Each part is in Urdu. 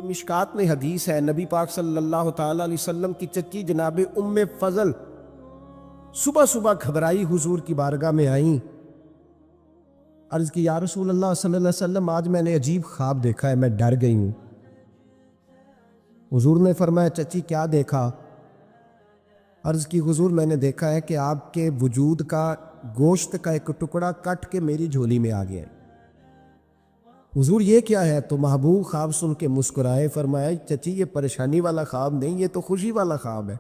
کہ مشکات میں حدیث ہے، نبی پاک صلی اللہ تعالیٰ علیہ وسلم کی چچی جناب ام فضل صبح صبح گھبرائی حضور کی بارگاہ میں آئیں، عرض کی یا رسول اللہ صلی اللہ علیہ وسلم آج میں نے عجیب خواب دیکھا ہے، میں ڈر گئی ہوں۔ حضور نے فرمایا چچی کیا دیکھا؟ عرض کی حضور میں نے دیکھا ہے کہ آپ کے وجود کا گوشت کا ایک ٹکڑا کٹ کے میری جھولی میں آ گیا ہے۔ حضور یہ کیا ہے؟ تو محبوب خواب سن کے مسکرائے، فرمایا چچی یہ پریشانی والا خواب نہیں، یہ تو خوشی والا خواب ہے۔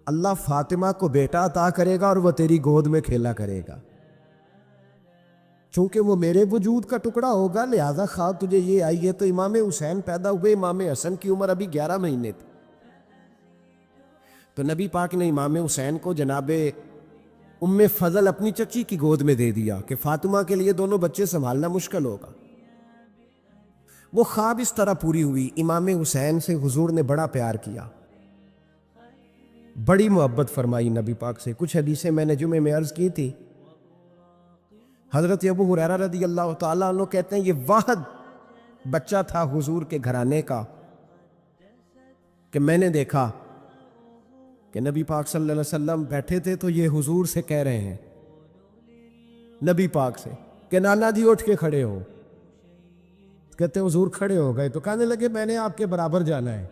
اللہ فاطمہ کو بیٹا عطا کرے گا اور وہ تیری گود میں کھیلا کرے گا، چونکہ وہ میرے وجود کا ٹکڑا ہوگا لہذا خواب تجھے یہ آئی ہے۔ تو امام حسین پیدا ہوئے، امام حسن کی عمر ابھی 11 مہینے تھی، تو نبی پاک نے امام حسین کو جناب ام فضل اپنی چچی کی گود میں دے دیا کہ فاطمہ کے لیے دونوں بچے سنبھالنا مشکل ہوگا۔ وہ خواب اس طرح پوری ہوئی، امام حسین سے حضور نے بڑا پیار کیا، بڑی محبت فرمائی نبی پاک سے۔ کچھ حدیثیں میں نے جمعے میں عرض کی تھی، حضرت ابو ہریرہ رضی اللہ تعالیٰ عنہ کہتے ہیں یہ واحد بچہ تھا حضور کے گھرانے کا کہ میں نے دیکھا کہ نبی پاک صلی اللہ علیہ وسلم بیٹھے تھے تو یہ حضور سے کہہ رہے ہیں، نبی پاک سے کہ نانا جی اٹھ کے کھڑے ہو۔ کہتے ہیں حضور کھڑے ہو گئے تو کہنے لگے میں نے آپ کے برابر جانا ہے۔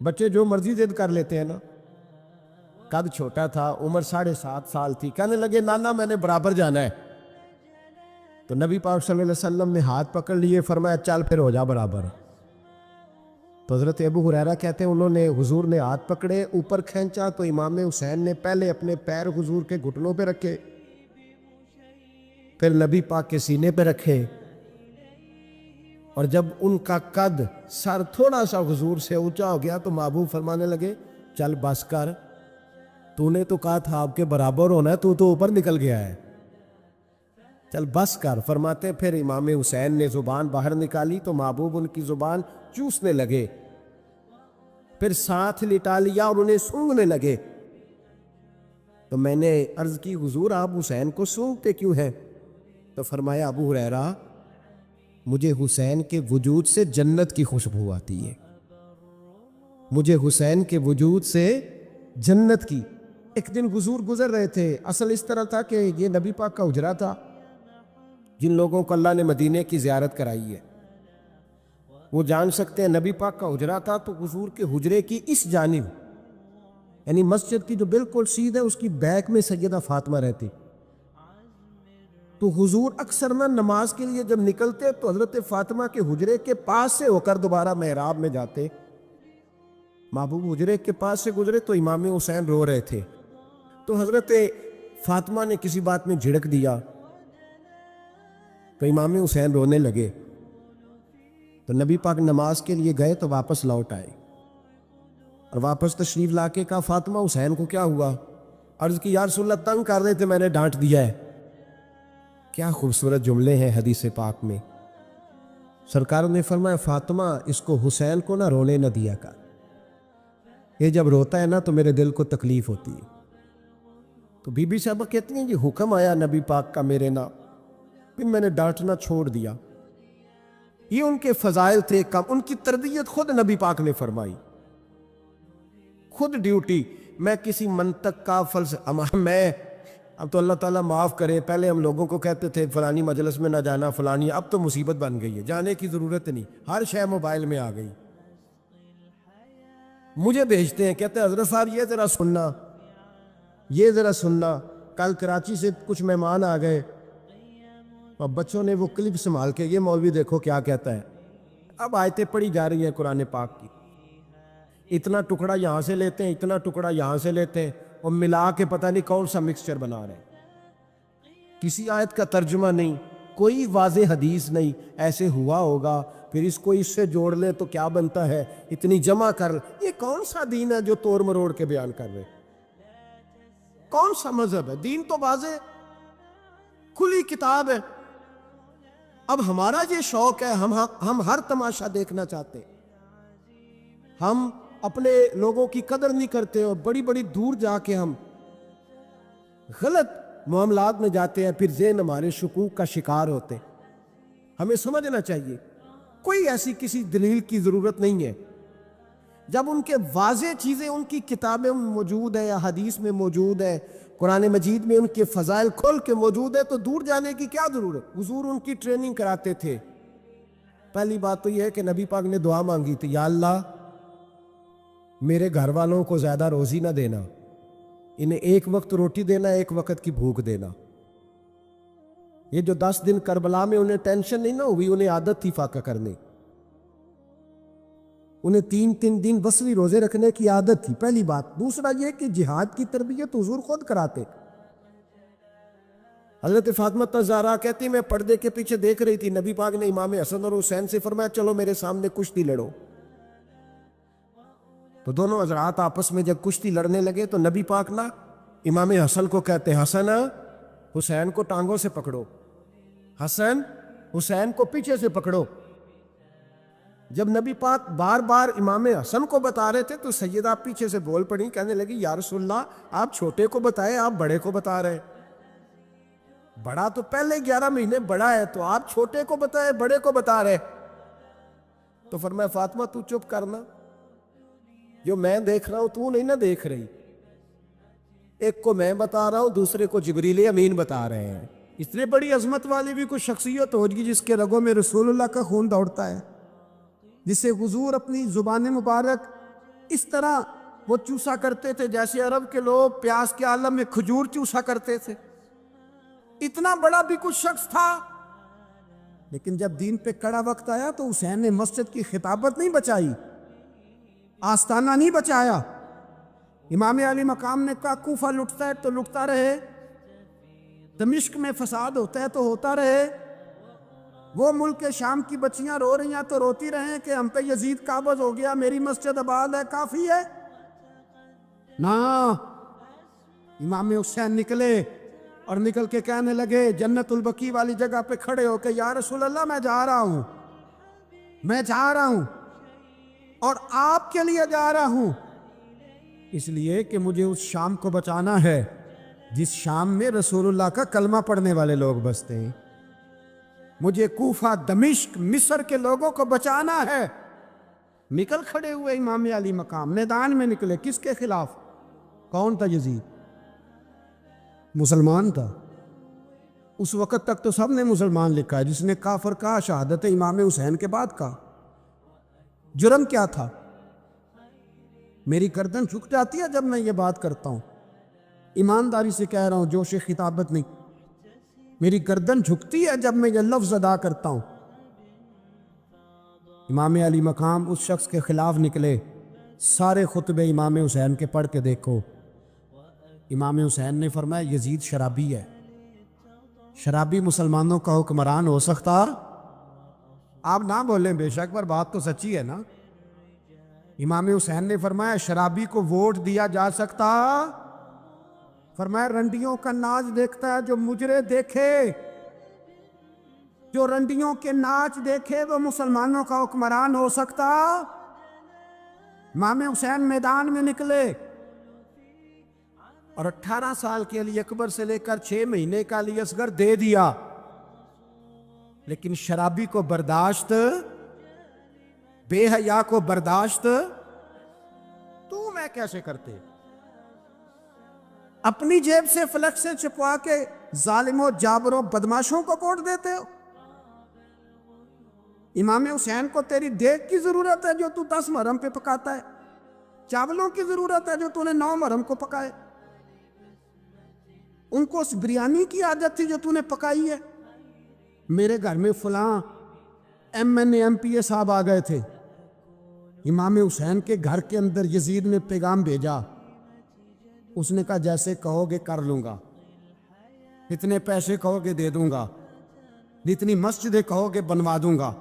بچے جو مرضی ضد کر لیتے ہیں نا، قد چھوٹا تھا، عمر 7.5 سال تھی، کہنے لگے نانا میں نے برابر جانا ہے۔ تو نبی پاک صلی اللہ علیہ وسلم نے ہاتھ پکڑ لیے، فرمایا چل پھر ہو جا برابر۔ تو حضرت ابو ہریرہ کہتے ہیں انہوں نے حضور نے ہاتھ پکڑے، اوپر کھینچا تو امام حسین نے پہلے اپنے پیر حضور کے گھٹنوں پہ رکھے، پھر نبی پاک کے سینے پہ رکھے، اور جب ان کا قد سر تھوڑا سا حضور سے اونچا ہو گیا تو محبوب فرمانے لگے چل بس کر، تو نے تو کہا تھا آپ کے برابر ہونا ہے، تو اوپر نکل گیا ہے، چل بس کر۔ فرماتے پھر امام حسین نے زبان باہر نکالی تو محبوب ان کی زبان چوسنے لگے، پھر ساتھ لٹا لیا اور انہیں سونگھنے لگے۔ تو میں نے عرض کی حضور آپ حسین کو سونگھتے کیوں ہیں؟ تو فرمایا ابو ہریرہ مجھے حسین کے وجود سے جنت کی خوشبو آتی ہے، مجھے حسین کے وجود سے جنت کی۔ ایک دن حضور گزر رہے تھے، اصل اس طرح تھا کہ یہ نبی پاک کا حجرہ تھا، جن لوگوں کو اللہ نے مدینے کی زیارت کرائی ہے وہ جان سکتے ہیں نبی پاک کا حجرہ تھا۔ تو حضور کے حجرے کی اس جانب یعنی مسجد کی جو بالکل سیدھ ہے اس کی بیک میں سیدہ فاطمہ رہتی، تو حضور اکثر نہ نماز کے لیے جب نکلتے تو حضرت فاطمہ کے حجرے کے پاس سے ہو کر دوبارہ محراب میں جاتے۔ محبوب حجرے کے پاس سے گزرے تو امام حسین رو رہے تھے، تو حضرت فاطمہ نے کسی بات میں جھڑک دیا تو امام حسین رونے لگے، تو نبی پاک نماز کے لیے گئے تو واپس لوٹ آئے، اور واپس تشریف لا کے کہا فاطمہ حسین کو کیا ہوا؟ عرض کی یا رسول اللہ تنگ کر رہے تھے میں نے ڈانٹ دیا ہے۔ کیا خوبصورت جملے ہیں حدیث پاک میں، سرکار نے فرمایا فاطمہ اس کو حسین کو نہ رونے نہ دیا کر، یہ جب روتا ہے نا تو میرے دل کو تکلیف ہوتی ہے۔ تو بی بی صاحبہ کہتی ہیں یہ حکم آیا نبی پاک کا میرے نام، پھر میں نے ڈانٹنا چھوڑ دیا۔ یہ ان کے فضائل تھے کم، ان کی تربیت خود نبی پاک نے فرمائی، خود ڈیوٹی۔ میں کسی منطق کا میں اب تو اللہ تعالیٰ معاف کرے، پہلے ہم لوگوں کو کہتے تھے فلانی مجلس میں نہ جانا فلانی، اب تو مصیبت بن گئی ہے، جانے کی ضرورت نہیں، ہر شے موبائل میں آ گئی۔ مجھے بھیجتے ہیں کہتے ہیں حضرت صاحب یہ ذرا سننا، یہ ذرا سننا، کل کراچی سے کچھ مہمان آ گئے اور بچوں نے وہ کلپ سنبھال کے یہ مولوی دیکھو کیا کہتا ہے۔ اب آیتیں پڑھی جا رہی ہیں قرآن پاک کی، اتنا ٹکڑا یہاں سے لیتے ہیں، اتنا ٹکڑا یہاں سے لیتے ہیں، اور ملا کے پتہ نہیں کون سا مکسچر بنا رہے ہیں، کسی آیت کا ترجمہ نہیں، کوئی واضح حدیث نہیں، ایسے ہوا ہوگا پھر اس کو اس سے جوڑ لیں تو کیا بنتا ہے، اتنی جمع کر، یہ کون سا دین ہے جو توڑ مروڑ کے بیان کر رہے، کون سا مذہب ہے؟ دین تو واضح کھلی کتاب ہے۔ اب ہمارا یہ شوق ہے، ہم ہر تماشا دیکھنا چاہتے ہیں، ہم اپنے لوگوں کی قدر نہیں کرتے اور بڑی بڑی دور جا کے ہم غلط معاملات میں جاتے ہیں، پھر ذہن ہمارے شکوک کا شکار ہوتے ہیں۔ ہمیں سمجھنا چاہیے کوئی ایسی کسی دلیل کی ضرورت نہیں ہے. جب ان کے واضح چیزیں ان کی کتابیں موجود ہیں یا حدیث میں موجود ہے, قرآن مجید میں ان کے فضائل کھول کے موجود ہے, تو دور جانے کی کیا ضرورت؟ حضور ان کی ٹریننگ کراتے تھے. پہلی بات تو یہ ہے کہ نبی پاک نے دعا مانگی تھی, یا اللہ میرے گھر والوں کو زیادہ روزی نہ دینا, انہیں ایک وقت روٹی دینا, ایک وقت کی بھوک دینا. یہ جو 10 دن کربلا میں انہیں ٹینشن نہیں نہ ہوئی, انہیں عادت تھی فاقہ کرنے, انہیں 3 دن وصلی روزے رکھنے کی عادت تھی. پہلی بات. دوسرا یہ کہ جہاد کی تربیت حضور خود کراتے. حضرت فاطمہ الزہرا کہتی میں پردے کے پیچھے دیکھ رہی تھی, نبی پاک نے امام حسن اور حسین سے فرمایا چلو میرے سامنے کشتی لڑو. تو دونوں حضرات آپس میں جب کشتی لڑنے لگے تو نبی پاک نا امام حسن کو کہتے حسن حسین کو ٹانگوں سے پکڑو, حسن حسین کو پیچھے سے پکڑو. جب نبی پاک بار بار امام حسن کو بتا رہے تھے تو سیدہ پیچھے سے بول پڑی, کہنے لگی یا رسول اللہ آپ چھوٹے کو بتائے, آپ بڑے کو بتا رہے. بڑا تو پہلے 11 مہینے بڑا ہے, تو آپ چھوٹے کو بتائے بڑے کو بتا رہے. تو فرمایا فاطمہ تو چپ کرنا, جو میں دیکھ رہا ہوں تو نہیں نہ دیکھ رہی. ایک کو میں بتا رہا ہوں, دوسرے کو جبریل امین بتا رہے ہیں. اتنے بڑی عظمت والی بھی کوئی شخصیت ہوگی جس کے رگوں میں رسول اللہ کا خون دوڑتا ہے, جسے حضور اپنی زبان مبارک اس طرح وہ چوسا کرتے تھے جیسے عرب کے لوگ پیاس کے عالم میں کھجور چوسا کرتے تھے. اتنا بڑا بھی کچھ شخص تھا. لیکن جب دین پہ کڑا وقت آیا تو حسین نے مسجد کی خطابت نہیں بچائی, آستانہ نہیں بچایا. امام علی مقام نے کہا کوفہ لٹتا ہے تو لٹتا رہے, دمشق میں فساد ہوتا ہے تو ہوتا رہے, وہ ملک شام کی بچیاں رو رہی ہیں تو روتی رہیں کہ ہم پہ یزید قابض ہو گیا, میری مسجد آباد ہے, کافی ہے نا. امام حسین نکلے اور نکل کے کہنے لگے جنت البقیع والی جگہ پہ کھڑے ہو کے یا رسول اللہ میں جا رہا ہوں, میں جا رہا ہوں اور آپ کے لیے جا رہا ہوں, اس لیے کہ مجھے اس شام کو بچانا ہے جس شام میں رسول اللہ کا کلمہ پڑھنے والے لوگ بستے ہیں. مجھے کوفہ, دمشق, مصر کے لوگوں کو بچانا ہے. نکل کھڑے ہوئے امام علی مقام, میدان میں نکلے. کس کے خلاف؟ کون تھا یزید؟ مسلمان تھا. اس وقت تک تو سب نے مسلمان لکھا ہے, جس نے کافر کہا شہادت امام حسین کے بعد کہا. جرم کیا تھا؟ میری گردن جھک جاتی ہے جب میں یہ بات کرتا ہوں, ایمانداری سے کہہ رہا ہوں, جوش خطابت نہیں. میری گردن جھکتی ہے جب میں یہ لفظ ادا کرتا ہوں. امام علی مقام اس شخص کے خلاف نکلے. سارے خطبے امام حسین کے پڑھ کے دیکھو. امام حسین نے فرمایا یزید شرابی ہے. شرابی مسلمانوں کا حکمران ہو سکتا؟ آپ نہ بولیں بے شک, پر بات تو سچی ہے نا. امام حسین نے فرمایا شرابی کو ووٹ دیا جا سکتا؟ فرمایا رنڈیوں کا ناچ دیکھتا ہے جو مجرے دیکھے, جو رنڈیوں کے ناچ دیکھے وہ مسلمانوں کا حکمران ہو سکتا؟ امام حسین میدان میں نکلے اور 18 سال کے علی اکبر سے لے کر 6 مہینے کا علی اصغر دے دیا. لیکن شرابی کو برداشت, بے حیا کو برداشت تو میں کیسے کرتے؟ اپنی جیب سے فلیکسیں چھپوا کے ظالموں, جابروں, بدماشوں کو ووٹ دیتے ہو. امام حسین کو تیری دیگ کی ضرورت ہے جو تو 10 محرم پہ پکاتا ہے, چاولوں کی ضرورت ہے جو تو نے 9 محرم کو پکائے. ان کو اس بریانی کی عادت تھی جو تو نے پکائی ہے. میرے گھر میں فلاں MNA MPA صاحب آ گئے تھے, امام حسین کے گھر کے اندر یزید نے پیغام بھیجا. اس نے کہا جیسے کہو گے کر لوں گا, جتنے پیسے کہو گے دے دوں گا, جتنی مسجدیں کہو گے بنوا دوں گا,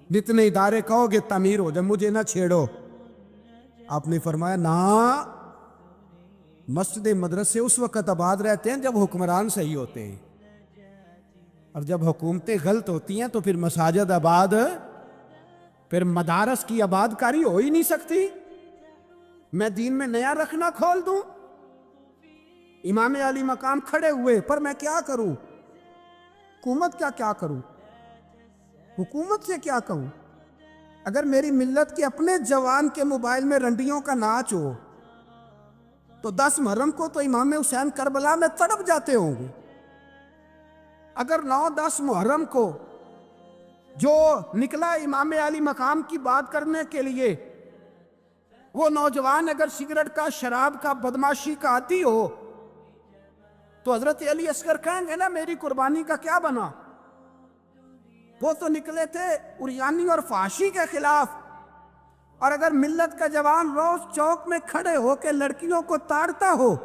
جتنے ادارے کہو گے تعمیر ہو جائے, مجھے نہ چھیڑو. آپ نے فرمایا نا, مسجد مدرسے اس وقت آباد رہتے ہیں جب حکمران صحیح ہوتے ہیں, اور جب حکومتیں غلط ہوتی ہیں تو پھر مساجد آباد, پھر مدارس کی آباد کاری ہو ہی نہیں سکتی. میں دین میں نیا رکھنا کھول دوں؟ امام علی مقام کھڑے ہوئے, پر میں کیا کروں؟ حکومت کیا کروں؟ حکومت سے کیا کہوں؟ اگر میری ملت کے اپنے جوان کے موبائل میں رنڈیوں کا ناچ ہو تو 10 محرم کو تو امام حسین کربلا میں تڑپ جاتے ہوں گے۔ اگر 9-10 محرم کو جو نکلا امام علی مقام کی بات کرنے کے لیے، وہ نوجوان اگر سگریٹ کا، شراب کا، بدماشی کا عادی ہو تو حضرت علی اصغر کہیں گے نا میری قربانی کا کیا بنا؟ وہ تو نکلے تھے عریانی اور فحاشی کے خلاف۔ اور اگر ملت کا جوان روز چوک میں کھڑے ہو کے لڑکیوں کو تاڑتا ہو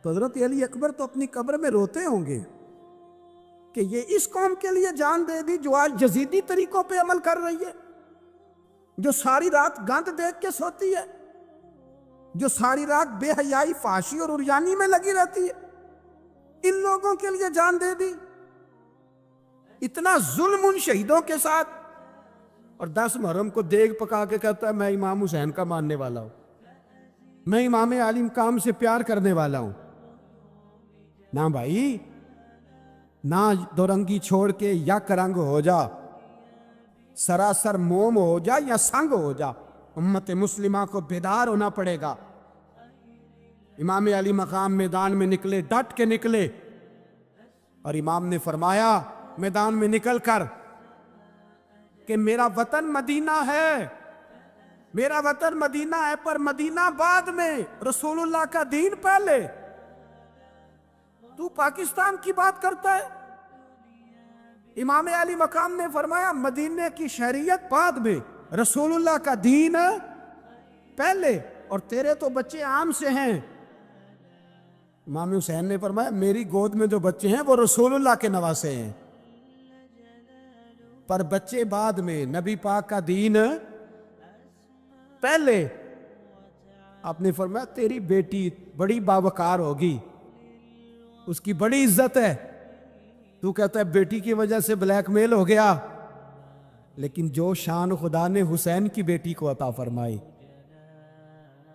تو حضرت علی اکبر تو اپنی قبر میں روتے ہوں گے کہ یہ اس قوم کے لیے جان دے دی جو آج جزیدی طریقوں پہ عمل کر رہی ہے، جو ساری رات گند دیکھ کے سوتی ہے، جو ساری رات بے حیائی، فحاشی اور عریانی میں لگی رہتی ہے، ان لوگوں کے لیے جان دے دی۔ اتنا ظلم ان شہیدوں کے ساتھ، اور 10 محرم کو دیگ پکا کے کہتا ہے میں امام حسین کا ماننے والا ہوں، میں امام علی مقام سے پیار کرنے والا ہوں۔ نہ بھائی، نہ دو رنگی چھوڑ کے یک رنگ ہو جا، سراسر موم ہو جا یا سنگ ہو جا، امت مسلمہ کو بیدار ہونا پڑے گا۔ امام علی مقام میدان میں نکلے، ڈٹ کے نکلے، اور امام نے فرمایا میدان میں نکل کر کہ میرا وطن مدینہ ہے، میرا وطن مدینہ ہے، پر مدینہ بعد میں، رسول اللہ کا دین پہلے۔ تو پاکستان کی بات کرتا ہے؟ امام علی مقام نے فرمایا مدینے کی شہریت بعد میں، رسول اللہ کا دین پہلے، اور تیرے تو بچے عام سے ہیں۔ امام حسین نے فرمایا میری گود میں جو بچے ہیں وہ رسول اللہ کے نواسے ہیں، پر بچے بعد میں، نبی پاک کا دین پہلے۔ آپ نے فرمایا تیری بیٹی بڑی باوقار ہوگی، اس کی بڑی عزت ہے، تو کہتا ہے بیٹی کی وجہ سے بلیک میل ہو گیا، لیکن جو شان خدا نے حسین کی بیٹی کو عطا فرمائی،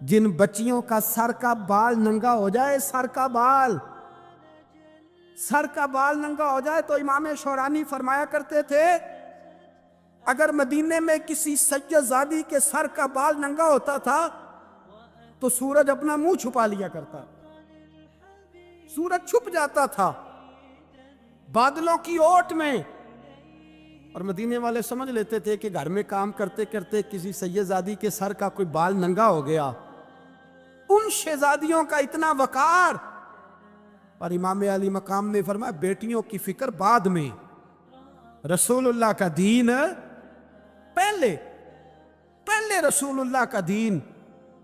جن بچیوں کا سر کا بال ننگا ہو جائے، سر کا بال ننگا ہو جائے، تو امام شورانی فرمایا کرتے تھے اگر مدینے میں کسی سید زادی کے سر کا بال ننگا ہوتا تھا تو سورج اپنا منہ چھپا لیا کرتا، سورج چھپ جاتا تھا بادلوں کی اوٹ میں، اور مدینے والے سمجھ لیتے تھے کہ گھر میں کام کرتے کرتے کسی سید زادی کے سر کا کوئی بال ننگا ہو گیا۔ ان شہزادیوں کا اتنا وقار، اور امام علی مقام نے فرمایا بیٹیوں کی فکر بعد میں، رسول اللہ کا دین پہلے رسول اللہ کا دین۔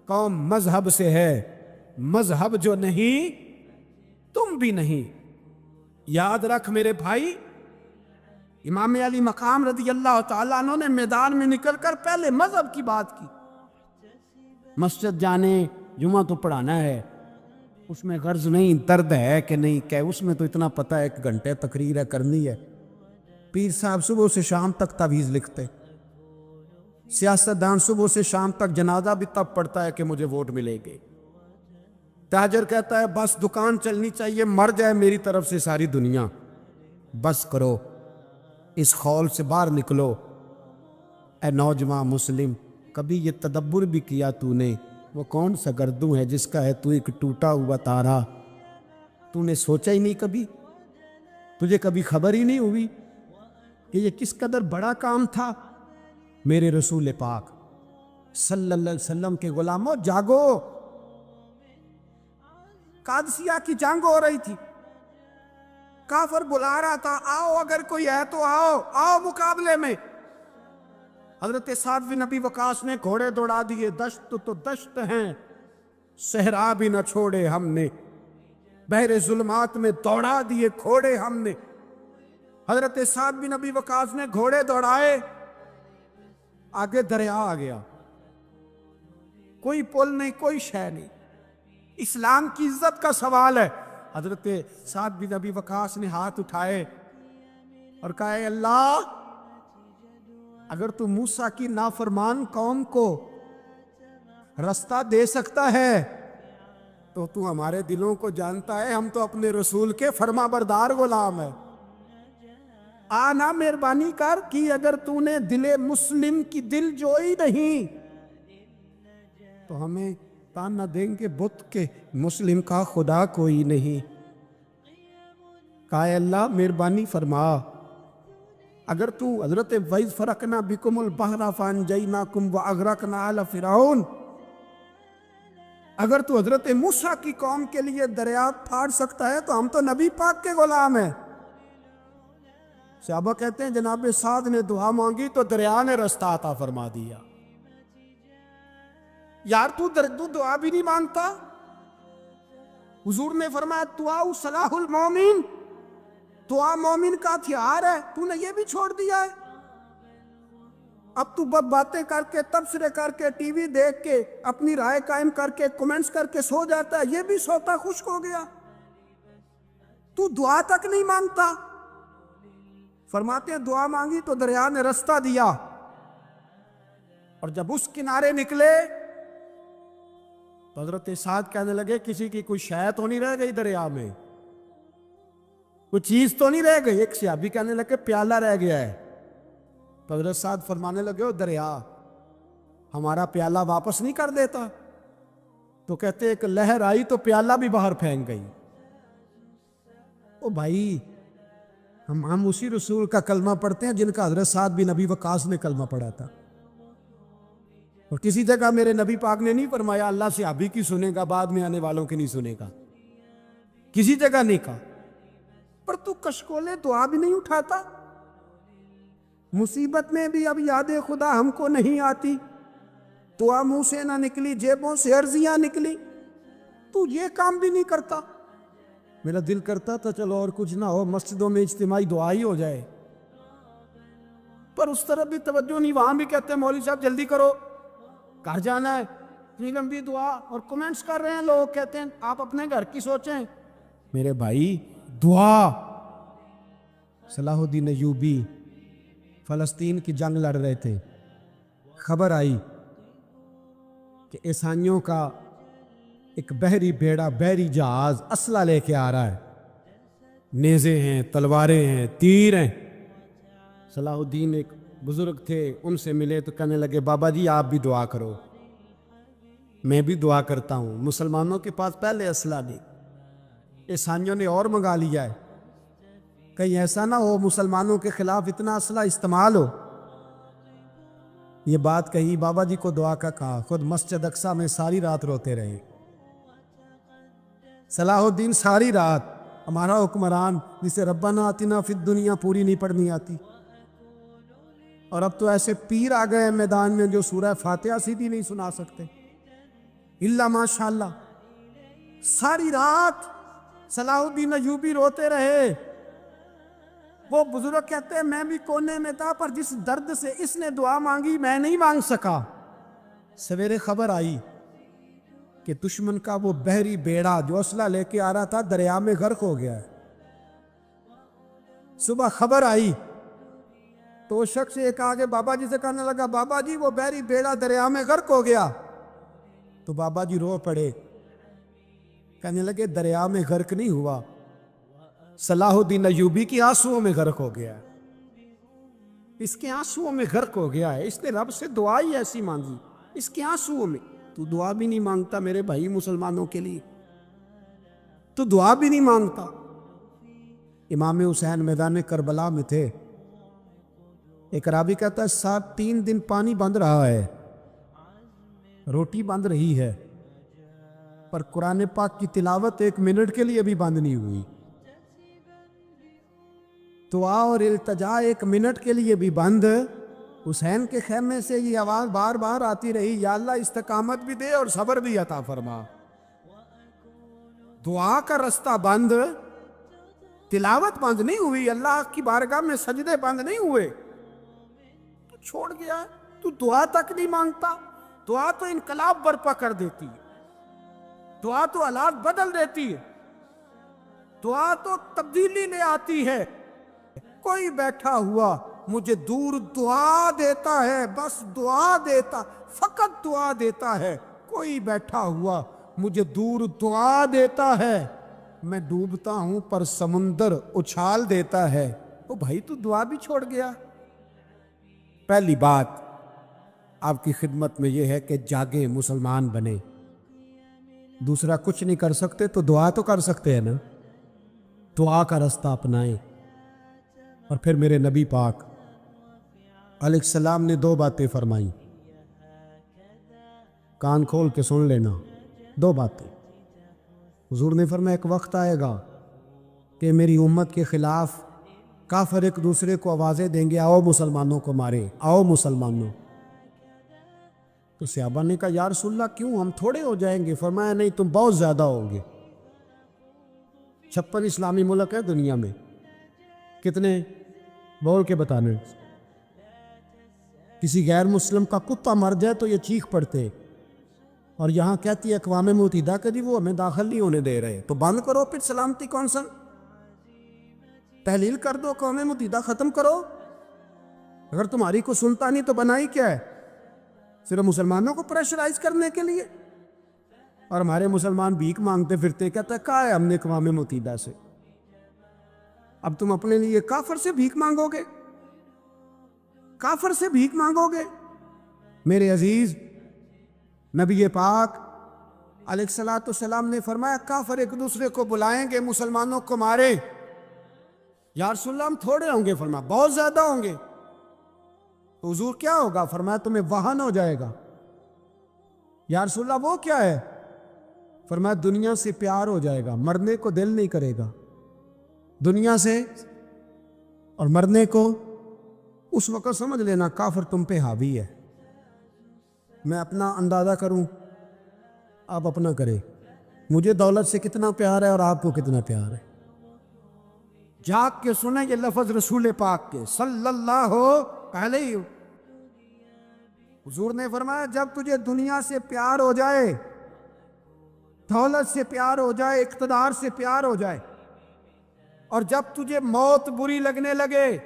قوم مذہب سے ہے، مذہب جو نہیں تم بھی نہیں۔ یاد رکھ میرے بھائی، امام علی مقام رضی اللہ تعالیٰ عنہ نے میدان میں نکل کر پہلے مذہب کی بات کی۔ مسجد جانے، جمعہ تو پڑھانا ہے، اس میں غرض نہیں درد ہے کہ نہیں کہ، اس میں تو اتنا پتہ ہے 1 گھنٹے تقریر ہے کرنی ہے۔ پیر صاحب صبح سے شام تک تعویذ لکھتے، سیاستدان صبح سے شام تک جنازہ بھی تب پڑتا ہے کہ مجھے ووٹ ملے گے۔ تاجر کہتا ہے بس دکان چلنی چاہیے، مر جائے میری طرف سے ساری دنیا، بس کرو، اس خول سے باہر نکلو۔ اے نوجوان مسلم، کبھی یہ تدبر بھی کیا تو نے، وہ کون سا گردوں ہے جس کا ہے تو ایک ٹوٹا ہوا تارا؟ تو نے سوچا ہی نہیں کبھی، تجھے کبھی خبر ہی نہیں ہوئی کہ یہ کس قدر بڑا کام تھا؟ میرے رسول پاک صلی اللہ علیہ وسلم کے غلاموں جاگو، قادسیہ کی جنگ ہو رہی تھی، کافر بلا رہا تھا آؤ اگر کوئی ہے تو آؤ مقابلے میں۔ حضرت سعد بن ابی وقاص نے گھوڑے دوڑا دیے، دشت تو دشت ہیں، صحرا بھی نہ چھوڑے ہم نے، بحر ظلمات میں دوڑا دیے گھوڑے ہم نے۔ حضرت سعد بن ابی وقاص نے گھوڑے دوڑائے، آگے دریا آ گیا، کوئی پل نہیں، کوئی شے نہیں، اسلام کی عزت کا سوال ہے۔ حضرت سعد بن ابی وقاص نے ہاتھ اٹھائے اور کہا اے اللہ، اگر تو موسیٰ کی نافرمان قوم کو رستہ دے سکتا ہے تو تو ہمارے دلوں کو جانتا ہے، ہم تو اپنے رسول کے فرما بردار غلام ہیں۔ آنا مہربانی کر کہ اگر تو نے دل مسلم کی دل جوئی نہیں تو ہمیں تانا دیں گے بت کے مسلم کا خدا کوئی نہیں. کہا اے اللہ مہربانی فرما، اگر تو حضرت وَإِذْ فَرَقْنَا بِكُمُ الْبَحْرَ فَأَنْجَيْنَاكُمْ وَأَغْرَقْنَا آلَ فِرْعَوْنَ، اگر تو حضرت موسیٰ کی قوم کے لیے دریا پھاڑ سکتا ہے تو ہم تو نبی پاک کے غلام ہیں. صحابہ کہتے ہیں جناب سعد نے دعا مانگی تو دریا نے رستہ عطا فرما دیا. یار تو دعا بھی نہیں مانگتا. حضور نے فرمایا دعا صلاح المومن، دعا مومن کا ہتھیار ہے، تو نے یہ بھی چھوڑ دیا ہے. اب تو باتیں کر کے تبصرے کر کے ٹی وی دیکھ کے اپنی رائے قائم کر کے کمنٹس کر کے سو جاتا ہے، یہ بھی سوتا خشک ہو گیا. تو دعا تک نہیں مانگتا. فرماتے ہیں دعا مانگی تو دریا نے رستہ دیا، اور جب اس کنارے نکلے تو حضرت سعد کہنے لگے کسی کی کوئی شے تو نہیں رہ گئی دریا میں، کوئی چیز تو نہیں رہ گئی. ایک صحابی کہنے لگے پیالہ رہ گیا ہے. تو حضرت سعد فرمانے لگے او دریا ہمارا پیالہ واپس نہیں کر دیتا. تو کہتے ایک لہر آئی تو پیالہ بھی باہر پھینک گئی. او بھائی ہم اسی رسول کا کلمہ پڑھتے ہیں جن کا حضرت سعد بن ابی وقاص نے کلمہ پڑھا تھا. اور کسی جگہ میرے نبی پاک نے نہیں فرمایا اللہ صحابی کی سنے گا بعد میں آنے والوں کی نہیں سنے گا، کسی جگہ نہیں کہا. پر تو کشکولے دعا بھی نہیں اٹھاتا. مصیبت میں بھی اب یاد خدا ہم کو نہیں آتی، دعا منہ سے نہ نکلی، جیبوں سے عرضیاں نکلی، تو یہ کام بھی نہیں کرتا. میرا دل کرتا تھا چلو اور کچھ نہ ہو مسجدوں میں اجتماعی دعا ہی ہو جائے، پر اس طرف بھی توجہ نہیں. وہاں بھی کہتے ہیں مولوی صاحب جلدی کرو گھر جانا ہے، اتنی لمبی دعا، اور کمنٹس کر رہے ہیں لوگ، کہتے ہیں آپ اپنے گھر کی سوچیں. میرے بھائی دعا. صلاح الدین ایوبی فلسطین کی جنگ لڑ رہے تھے، خبر آئی کہ عیسائیوں کا ایک بحری بیڑا، بحری جہاز اسلحہ لے کے آ رہا ہے، نیزے ہیں، تلواریں ہیں، تیر ہیں. صلاح الدین ایک بزرگ تھے، ان سے ملے تو کہنے لگے بابا جی آپ بھی دعا کرو. میں بھی دعا کرتا ہوں. مسلمانوں کے پاس پہلے اسلحہ نہیں، عیسائیوں نے اور منگا لیا ہے، کہیں ایسا نہ ہو مسلمانوں کے خلاف اتنا اسلحہ استعمال ہو. یہ بات کہی، بابا جی کو دعا کا کہا، خود مسجد اقصیٰ میں ساری رات روتے رہے. صلاح الدین ساری رات، ہمارا حکمران جسے ربنا آتنا فی الدنیا پوری نہیں پڑھنی آتی، اور اب تو ایسے پیر آ گئے میدان میں جو سورہ فاتحہ سیدھی نہیں سنا سکتے الا ماشاءاللہ. ساری رات صلاح الدین ایوبی روتے رہے. وہ بزرگ کہتے ہیں میں بھی کونے میں تھا، پر جس درد سے اس نے دعا مانگی میں نہیں مانگ سکا. سویرے خبر آئی کہ دشمن کا وہ بحری بیڑا جو اسلحہ لے کے آ رہا تھا دریا میں غرق ہو گیا ہے. صبح خبر آئی تو وہ شخص ایک آگے بابا جی سے کہنے لگا بابا جی وہ بحری بیڑا دریا میں غرق ہو گیا. تو بابا جی رو پڑے، کہنے لگے دریا میں غرق نہیں ہوا، صلاح الدین ایوبی کی آنسوؤں میں غرق ہو گیا ہے، اس کے آنسوؤں میں غرق ہو گیا ہے. اس نے رب سے دعا ہی ایسی مانگی، اس کے آنسوؤں میں. تو دعا بھی نہیں مانگتا میرے بھائی مسلمانوں کے لیے، تو دعا بھی نہیں مانگتا. امام حسین میدان کربلا میں تھے. ایک راوی کہتا ہے 3 دن پانی بند رہا ہے، روٹی بند رہی ہے، پر قرآن پاک کی تلاوت 1 منٹ کے لیے بھی بند نہیں ہوئی. دعا اور التجا 1 منٹ کے لیے بھی بند. حسین کے خیمے سے یہ آواز بار بار آتی رہی یا اللہ استقامت بھی دے اور صبر بھی عطا فرما. دعا کا رستہ بند، تلاوت بند نہیں ہوئی، اللہ کی بارگاہ میں سجدے بند نہیں ہوئے، تو چھوڑ گیا. تو دعا تک نہیں مانگتا. دعا تو انقلاب برپا کر دیتی ہے، دعا تو حالات بدل دیتی ہے، دعا تو تبدیلی لے آتی ہے. کوئی بیٹھا ہوا مجھے دور دعا دیتا ہے، بس دعا دیتا، فقط دعا دیتا ہے. کوئی بیٹھا ہوا مجھے دور دعا دیتا ہے، میں ڈوبتا ہوں پر سمندر اچھال دیتا ہے. وہ بھائی تو دعا بھی چھوڑ گیا۔ پہلی بات آپ کی خدمت میں یہ ہے کہ جاگیں، مسلمان بنے۔ دوسرا کچھ نہیں کر سکتے تو دعا تو کر سکتے ہیں نا، دعا کا رستہ اپنائیں۔ اور پھر میرے نبی پاک علیہ السلام نے 2 باتیں فرمائیں، کان کھول کے سن لینا۔ 2 باتیں حضور نے فرمایا ایک وقت آئے گا کہ میری امت کے خلاف کافر ایک دوسرے کو آوازیں دیں گے، آؤ مسلمانوں کو مارے، آؤ مسلمانوں۔ تو صحابہ نے کہا یا رسول اللہ کیوں، ہم تھوڑے ہو جائیں گے؟ فرمایا نہیں، تم بہت زیادہ ہوں گے۔ 56 اسلامی ملک ہے دنیا میں، کتنے بول کے بتانے؟ کسی غیر مسلم کا کتا مر جائے تو یہ چیخ پڑتے، اور یہاں کہتی ہے اقوام متحدہ کہ جی وہ ہمیں داخل نہیں ہونے دے رہے۔ تو بند کرو پھر سلامتی کونسل، تحلیل کر دو، اقوام متحدہ ختم کرو۔ اگر تمہاری کو سنتا نہیں تو بنائی کیا ہے؟ صرف مسلمانوں کو پریشرائز کرنے کے لیے۔ اور ہمارے مسلمان بھیک مانگتے پھرتے، کہتا ہے کہا ہے ہم نے اقوام متحدہ سے۔ اب تم اپنے لیے کافر سے بھیک مانگو گے، کافر سے بھیک مانگو گے؟ میرے عزیز، نبی پاک علیہ الصلوۃ والسلام نے فرمایا کافر ایک دوسرے کو بلائیں گے، مسلمانوں کو مارے۔ یا رسول اللہ ہم تھوڑے ہوں گے؟ فرمایا بہت زیادہ ہوں گے۔ تو حضور کیا ہوگا؟ فرمایا تمہیں وہن ہو جائے گا۔ یا رسول اللہ وہ کیا ہے؟ فرمایا دنیا سے پیار ہو جائے گا، مرنے کو دل نہیں کرے گا دنیا سے، اور مرنے کو اس وقت سمجھ لینا کافر تم پہ حاوی ہے۔ میں اپنا اندازہ کروں، آپ اپنا کریں، مجھے دولت سے کتنا پیار ہے اور آپ کو کتنا پیار ہے۔ جاگ کے سنیں یہ لفظ رسول پاک کے صلی اللہ علیہ۔ حضور نے فرمایا جب تجھے دنیا سے پیار ہو جائے، دولت سے پیار ہو جائے، اقتدار سے پیار ہو جائے، اور جب تجھے موت بری لگنے لگے،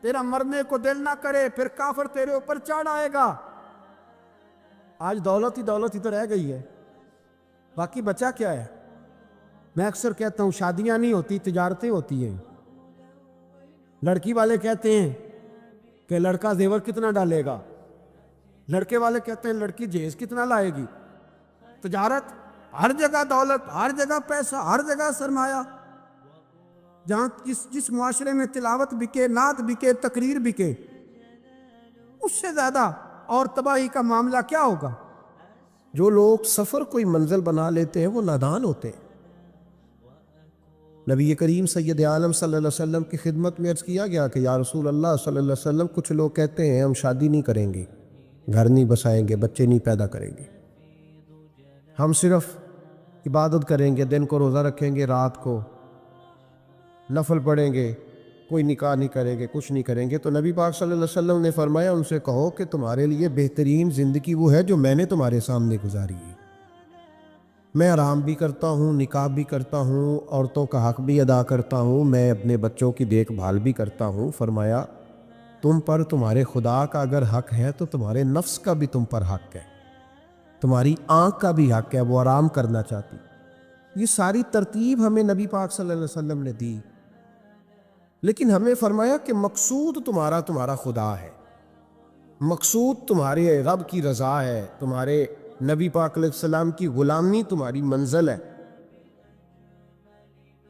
تیرا مرنے کو دل نہ کرے، پھر کافر تیرے اوپر چڑھ آئے گا۔ آج دولت ہی تو رہ گئی ہے، باقی بچا کیا ہے؟ میں اکثر کہتا ہوں شادیاں نہیں ہوتی، تجارتیں ہوتی ہیں۔ لڑکی والے کہتے ہیں کہ لڑکا زیور کتنا ڈالے گا، لڑکے والے کہتے ہیں لڑکی جہیز کتنا لائے گی۔ تجارت، ہر جگہ دولت، ہر جگہ پیسہ، ہر جگہ سرمایہ۔ جہاں جس معاشرے میں تلاوت بکے، نعت بکے، تقریر بکے، اس سے زیادہ اور تباہی کا معاملہ کیا ہوگا؟ جو لوگ سفر کوئی منزل بنا لیتے ہیں وہ نادان ہوتے ہیں۔ نبی کریم سید عالم صلی اللہ علیہ وسلم کی خدمت میں عرض کیا گیا کہ یا رسول اللہ صلی اللہ علیہ وسلم کچھ لوگ کہتے ہیں ہم شادی نہیں کریں گے، گھر نہیں بسائیں گے، بچے نہیں پیدا کریں گے، ہم صرف عبادت کریں گے، دن کو روزہ رکھیں گے، رات کو نفل پڑھیں گے، کوئی نکاح نہیں کریں گے، کچھ نہیں کریں گے۔ تو نبی پاک صلی اللہ علیہ وسلم نے فرمایا ان سے کہو کہ تمہارے لیے بہترین زندگی وہ ہے جو میں نے تمہارے سامنے گزاری ہے۔ میں آرام بھی کرتا ہوں، نکاح بھی کرتا ہوں، عورتوں کا حق بھی ادا کرتا ہوں، میں اپنے بچوں کی دیکھ بھال بھی کرتا ہوں۔ فرمایا تم پر تمہارے خدا کا اگر حق ہے تو تمہارے نفس کا بھی تم پر حق ہے، تمہاری آنکھ کا بھی حق ہے، وہ آرام کرنا چاہتی۔ یہ ساری ترتیب ہمیں نبی پاک صلی اللہ علیہ وسلم نے دی، لیکن ہمیں فرمایا کہ مقصود تمہارا خدا ہے، مقصود تمہارے رب کی رضا ہے، تمہارے نبی پاک علیہ السلام کی غلامی تمہاری منزل ہے۔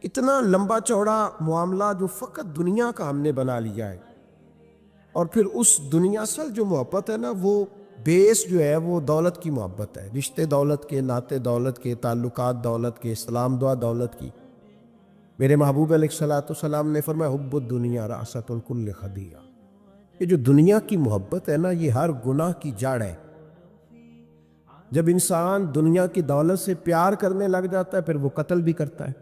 اتنا لمبا چوڑا معاملہ جو فقط دنیا کا ہم نے بنا لیا ہے، اور پھر اس دنیا سے جو محبت ہے نا، وہ بیس جو ہے وہ دولت کی محبت ہے، رشتے دولت کے، ناطے دولت کے، تعلقات دولت کے، اسلام دعا دولت کی۔ میرے محبوب علیہ الصلوۃ والسلام نے فرمایا حب الدنیا رأسۃ الکل خطیئہ، یہ جو دنیا کی محبت ہے نا، یہ ہر گناہ کی جڑ ہے۔ جب انسان دنیا کی دولت سے پیار کرنے لگ جاتا ہے، پھر وہ قتل بھی کرتا ہے،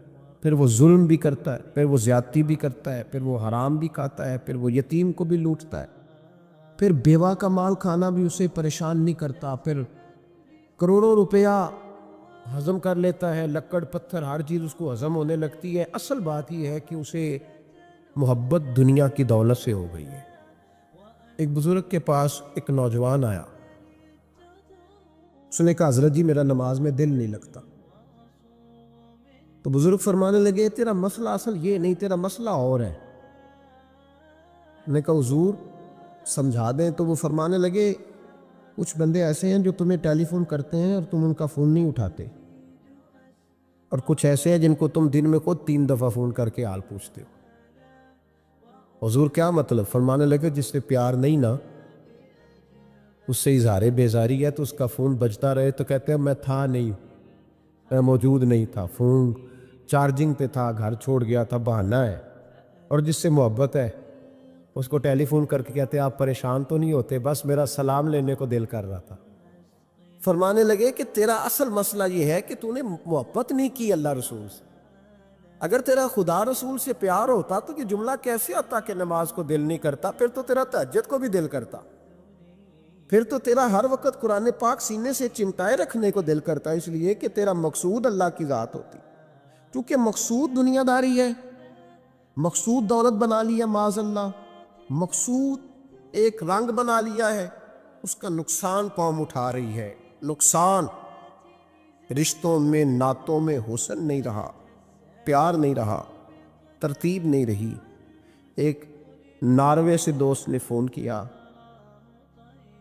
پھر وہ ظلم بھی کرتا ہے، پھر وہ زیادتی بھی کرتا ہے، پھر وہ حرام بھی کھاتا ہے، پھر وہ یتیم کو بھی لوٹتا ہے، پھر بیوہ کا مال کھانا بھی اسے پریشان نہیں کرتا، پھر کروڑوں روپیہ ہضم کر لیتا ہے، لکڑ پتھر ہر چیز اس کو ہضم ہونے لگتی ہے۔ اصل بات یہ ہے کہ اسے محبت دنیا کی دولت سے ہو گئی ہے۔ ایک بزرگ کے پاس ایک نوجوان آیا، اس نے کہا حضرت جی میرا نماز میں دل نہیں لگتا۔ تو بزرگ فرمانے لگے تیرا مسئلہ اصل یہ نہیں، تیرا مسئلہ اور ہے۔ نے کہا حضور سمجھا دیں، تو وہ فرمانے لگے کچھ بندے ایسے ہیں جو تمہیں ٹیلی فون کرتے ہیں اور تم ان کا فون نہیں اٹھاتے، اور کچھ ایسے ہیں جن کو تم دن میں خود 3 دفعہ فون کر کے حال پوچھتے ہو۔ حضور کیا مطلب؟ فرمانے لگے جس سے پیار نہیں نا، اس سے اظہار بیزاری ہے تو اس کا فون بجتا رہے تو کہتے ہیں میں تھا نہیں، میں موجود نہیں تھا، فون چارجنگ پہ تھا، گھر چھوڑ گیا تھا، بہانہ ہے۔ اور جس سے محبت ہے اس کو ٹیلی فون کر کے کہتے ہیں آپ پریشان تو نہیں ہوتے؟ بس میرا سلام لینے کو دل کر رہا تھا۔ فرمانے لگے کہ تیرا اصل مسئلہ یہ ہے کہ تو نے محبت نہیں کی اللہ رسول سے۔ اگر تیرا خدا رسول سے پیار ہوتا تو یہ جملہ کیسے آتا کہ نماز کو دل نہیں کرتا؟ پھر تو تیرا تہجد کو بھی دل کرتا، پھر تو تیرا ہر وقت قرآن پاک سینے سے چمٹائے رکھنے کو دل کرتا، اس لیے کہ تیرا مقصود اللہ کی ذات ہوتی۔ کیونکہ مقصود دنیا داری ہے، مقصود دولت بنا لیا معاذ اللہ، مقصود ایک رنگ بنا لیا ہے، اس کا نقصان قوم اٹھا رہی ہے۔ نقصان رشتوں میں، نعتوں میں حسن نہیں رہا، پیار نہیں رہا، ترتیب نہیں رہی۔ ایک ناروے سے دوست نے فون کیا،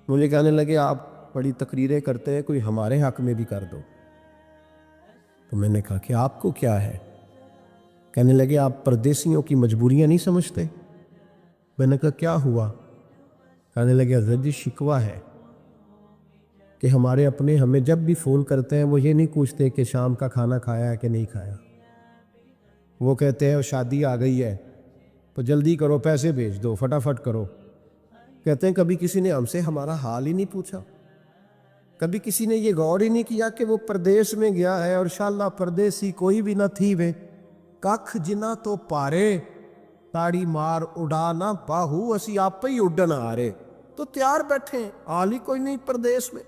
مجھے کہنے لگے آپ بڑی تقریریں کرتے ہیں، کوئی ہمارے حق میں بھی کر دو۔ تو میں نے کہا کہ آپ کو کیا ہے؟ کہنے لگے آپ پردیسیوں کی مجبوریاں نہیں سمجھتے۔ میں نے کہا کیا ہوا؟ کہنے لگے حضرت جی شکوہ ہے کہ ہمارے اپنے ہمیں جب بھی فون کرتے ہیں وہ یہ نہیں پوچھتے کہ شام کا کھانا کھایا ہے کہ نہیں کھایا، وہ کہتے ہیں شادی آ گئی ہے تو جلدی کرو، پیسے بھیج دو، فٹافٹ کرو۔ کہتے ہیں کبھی کسی نے ہم سے ہمارا حال ہی نہیں پوچھا، کبھی کسی نے یہ غور ہی نہیں کیا کہ وہ پردیس میں گیا ہے، اور انشاءاللہ پردیسی کوئی بھی نہ تھی وے ککھ جنا تو پارے تاڑی مار اڑا نہ باہو اسی آپ ہی اڈن آرے۔ تو تیار بیٹھے ہیں، حال ہی کوئی نہیں پردیس میں۔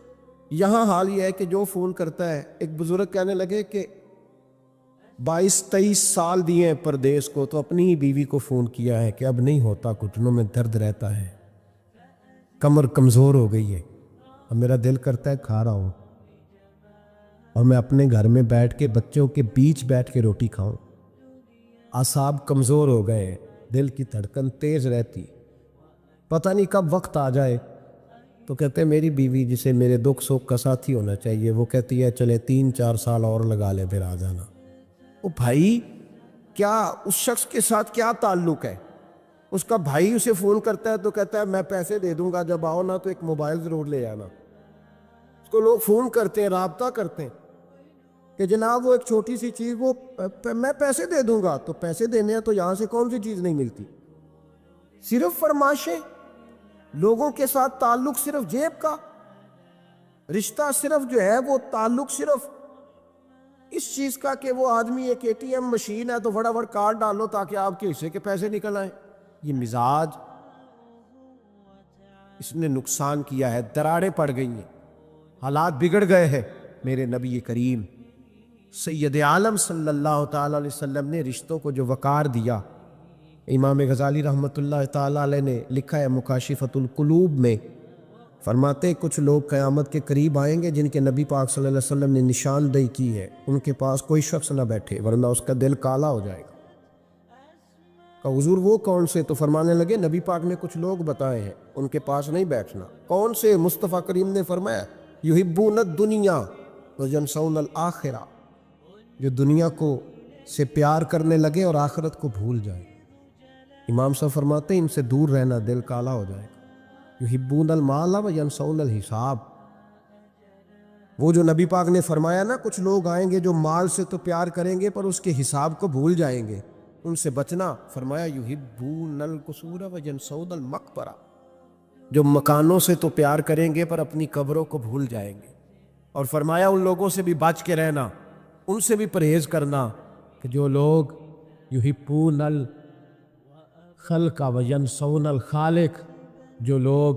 یہاں حال یہ ہے کہ جو فون کرتا ہے، ایک بزرگ کہنے لگے کہ 22-23 سال دیے ہیں پردیس کو، تو اپنی ہی بیوی کو فون کیا ہے کہ اب نہیں ہوتا، گھٹنوں میں درد رہتا ہے، کمر کمزور ہو گئی ہے، اب میرا دل کرتا ہے کھا رہا ہوں، اور میں اپنے گھر میں بیٹھ کے بچوں کے بیچ بیٹھ کے روٹی کھاؤں، اعصاب کمزور ہو گئے، دل کی دھڑکن تیز رہتی، پتہ نہیں کب وقت آ جائے۔ تو کہتے ہیں میری بیوی جسے میرے دکھ سکھ کا ساتھی ہونا چاہیے، وہ کہتی ہے چلے 3-4 سال اور لگا لے پھر آ جانا۔ او بھائی، کیا اس شخص کے ساتھ کیا تعلق ہے؟ اس کا بھائی اسے فون کرتا ہے تو کہتا ہے میں پیسے دے دوں گا، جب آؤ نا تو ایک موبائل ضرور لے آنا۔ اس کو لوگ فون کرتے ہیں، رابطہ کرتے ہیں کہ جناب وہ ایک چھوٹی سی چیز، وہ میں پیسے دے دوں گا، تو پیسے دینے ہیں تو یہاں سے کون سی چیز نہیں ملتی؟ صرف فرمائشیں، لوگوں کے ساتھ تعلق صرف جیب کا، رشتہ صرف جو ہے وہ تعلق صرف اس چیز کا کہ وہ آدمی ایک ATM مشین ہے تو فٹافٹ کارڈ ڈالو تاکہ آپ کے حصے کے پیسے نکل آئیں۔ یہ مزاج اس نے نقصان کیا ہے، دراڑیں پڑ گئی ہیں، حالات بگڑ گئے ہیں۔ میرے نبی کریم سید عالم صلی اللہ تعالی علیہ وسلم نے رشتوں کو جو وقار دیا، امام غزالی رحمۃ اللہ تعالی علیہ نے لکھا ہے مکاشفۃ القلوب میں، فرماتے کچھ لوگ قیامت کے قریب آئیں گے جن کے نبی پاک صلی اللہ علیہ وسلم نے نشاندہی کی ہے، ان کے پاس کوئی شخص نہ بیٹھے ورنہ اس کا دل کالا ہو جائے گا۔ کہا حضور وہ کون سے؟ تو فرمانے لگے نبی پاک نے کچھ لوگ بتائے ہیں، ان کے پاس نہیں بیٹھنا۔ کون سے؟ مصطفیٰ کریم نے فرمایا یحبون الدنیا وینسون الآخرہ، جو دنیا کو سے پیار کرنے لگے اور آخرت کو بھول جائے۔ امام صاحب فرماتے ہیں ان سے دور رہنا، دل کالا ہو جائے گا۔ یحبون المال وینسون الحساب، وہ جو نبی پاک نے فرمایا نا کچھ لوگ آئیں گے جو مال سے تو پیار کریں گے پر اس کے حساب کو بھول جائیں گے، ان سے بچنا۔ فرمایا یحبون القصور وینسون المقبرہ، جو مکانوں سے تو پیار کریں گے پر اپنی قبروں کو بھول جائیں گے۔ اور فرمایا ان لوگوں سے بھی بچ کے رہنا، ان سے بھی پرہیز کرنا کہ جو لوگ یحبون الخلق وینسون الخالق، جو لوگ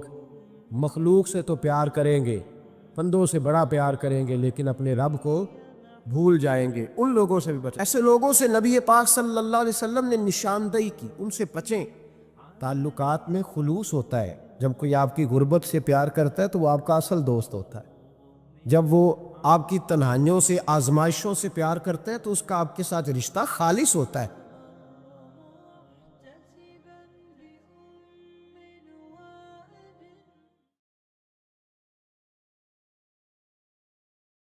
مخلوق سے تو پیار کریں گے، بندوں سے بڑا پیار کریں گے لیکن اپنے رب کو بھول جائیں گے، ان لوگوں سے بھی بچیں۔ ایسے لوگوں سے نبی پاک صلی اللہ علیہ وسلم نے نشاندہی کی، ان سے بچیں۔ تعلقات میں خلوص ہوتا ہے، جب کوئی آپ کی غربت سے پیار کرتا ہے تو وہ آپ کا اصل دوست ہوتا ہے، جب وہ آپ کی تنہائیوں سے آزمائشوں سے پیار کرتا ہے تو اس کا آپ کے ساتھ رشتہ خالص ہوتا ہے۔